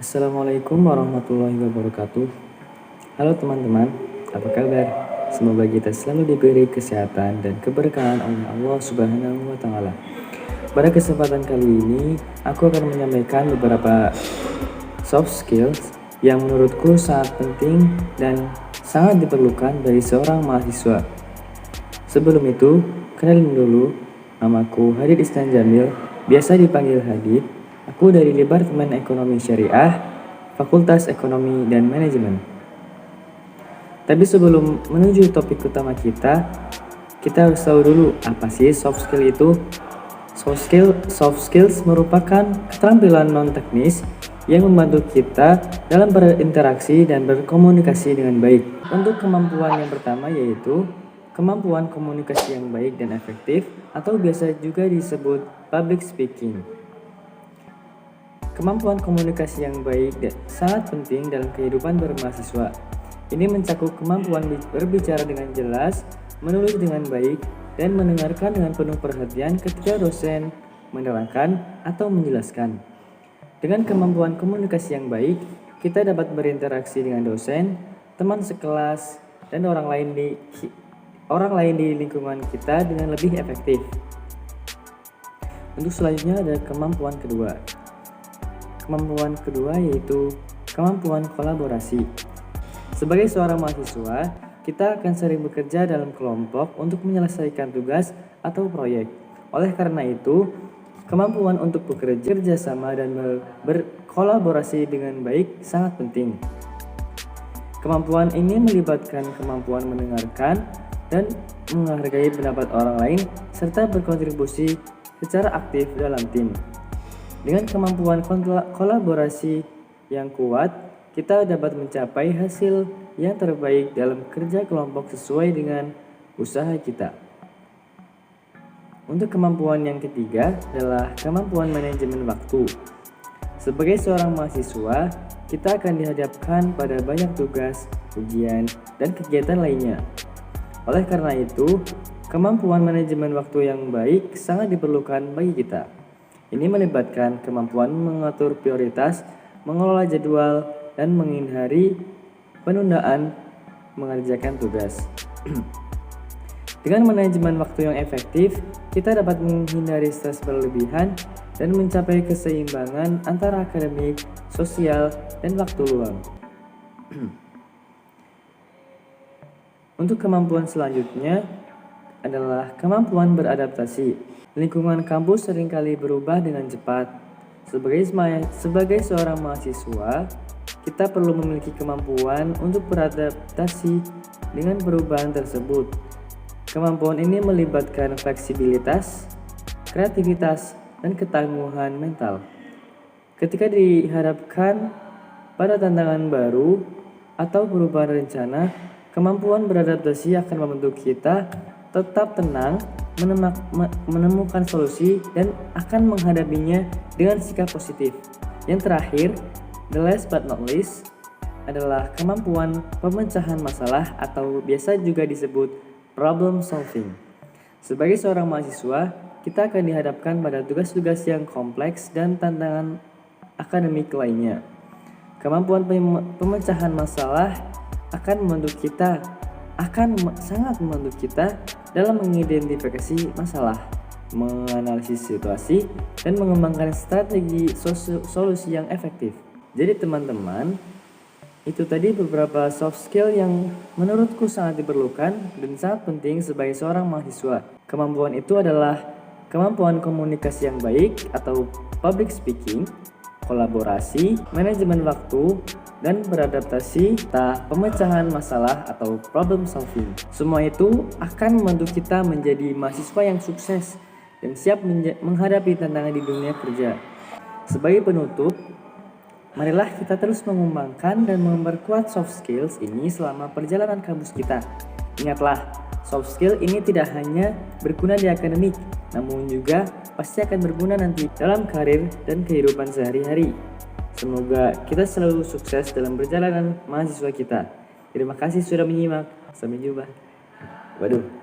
Assalamualaikum warahmatullahi wabarakatuh. Halo teman-teman, apa kabar? Semoga kita selalu diberi kesehatan dan keberkahan oleh Allah Subhanahu wa Ta'ala. Pada kesempatan kali ini, aku akan menyampaikan beberapa soft skills yang menurutku sangat penting dan sangat diperlukan dari seorang mahasiswa. Sebelum itu, kenalin dulu, namaku Hadid Isnan Jamil, biasa dipanggil Hadid. Aku dari Departemen Ekonomi Syariah, Fakultas Ekonomi dan Manajemen. Tapi sebelum menuju topik utama kita harus tahu dulu apa sih soft skill itu. Soft skills merupakan keterampilan non teknis yang membantu kita dalam berinteraksi dan berkomunikasi dengan baik. Untuk kemampuan yang pertama yaitu kemampuan komunikasi yang baik dan efektif, atau biasa juga disebut public speaking. Kemampuan komunikasi yang baik sangat penting dalam kehidupan bermahasiswa. Ini mencakup kemampuan berbicara dengan jelas, menulis dengan baik, dan mendengarkan dengan penuh perhatian ketika dosen menerangkan atau menjelaskan. Dengan kemampuan komunikasi yang baik, kita dapat berinteraksi dengan dosen, teman sekelas, dan orang lain di lingkungan kita dengan lebih efektif. Untuk selanjutnya ada kemampuan kedua. Kemampuan kedua yaitu kemampuan kolaborasi. Sebagai seorang mahasiswa, kita akan sering bekerja dalam kelompok untuk menyelesaikan tugas atau proyek. Oleh karena itu, kemampuan untuk bekerja sama dan berkolaborasi dengan baik sangat penting. Kemampuan ini melibatkan kemampuan mendengarkan dan menghargai pendapat orang lain serta berkontribusi secara aktif dalam tim. Dengan kemampuan kolaborasi yang kuat, kita dapat mencapai hasil yang terbaik dalam kerja kelompok sesuai dengan usaha kita. Untuk kemampuan yang ketiga adalah kemampuan manajemen waktu. Sebagai seorang mahasiswa, kita akan dihadapkan pada banyak tugas, ujian, dan kegiatan lainnya. Oleh karena itu, kemampuan manajemen waktu yang baik sangat diperlukan bagi kita. Ini melibatkan kemampuan mengatur prioritas, mengelola jadwal, dan menghindari penundaan mengerjakan tugas. Dengan manajemen waktu yang efektif, kita dapat menghindari stres berlebihan dan mencapai keseimbangan antara akademik, sosial, dan waktu luang. Untuk kemampuan selanjutnya adalah kemampuan beradaptasi. Lingkungan kampus seringkali berubah dengan cepat. Sebagai seorang mahasiswa, kita perlu memiliki kemampuan untuk beradaptasi dengan perubahan tersebut. Kemampuan ini melibatkan fleksibilitas, kreativitas, dan ketangguhan mental. Ketika dihadapkan pada tantangan baru atau perubahan rencana, kemampuan beradaptasi akan membantu kita tetap tenang, menemukan solusi, dan akan menghadapinya dengan sikap positif. Yang terakhir, the last but not least, adalah kemampuan pemecahan masalah atau biasa juga disebut problem solving. Sebagai seorang mahasiswa, kita akan dihadapkan pada tugas-tugas yang kompleks dan tantangan akademik lainnya. Kemampuan pemecahan masalah sangat membantu kita dalam mengidentifikasi masalah, menganalisis situasi, dan mengembangkan strategi solusi yang efektif. Jadi teman-teman, itu tadi beberapa soft skill yang menurutku sangat diperlukan dan sangat penting sebagai seorang mahasiswa. Kemampuan itu adalah kemampuan komunikasi yang baik atau public speaking, kolaborasi, manajemen waktu, dan beradaptasi, pemecahan masalah atau problem solving. Semua itu akan membantu kita menjadi mahasiswa yang sukses dan siap menghadapi tantangan di dunia kerja. Sebagai penutup, marilah kita terus mengembangkan dan memperkuat soft skills ini selama perjalanan kampus kita. Ingatlah, soft skill ini tidak hanya berguna di akademik, namun juga pasti akan berguna nanti dalam karir dan kehidupan sehari-hari. Semoga kita selalu sukses dalam perjalanan mahasiswa kita. Terima kasih sudah menyimak. Sampai jumpa. Waduh.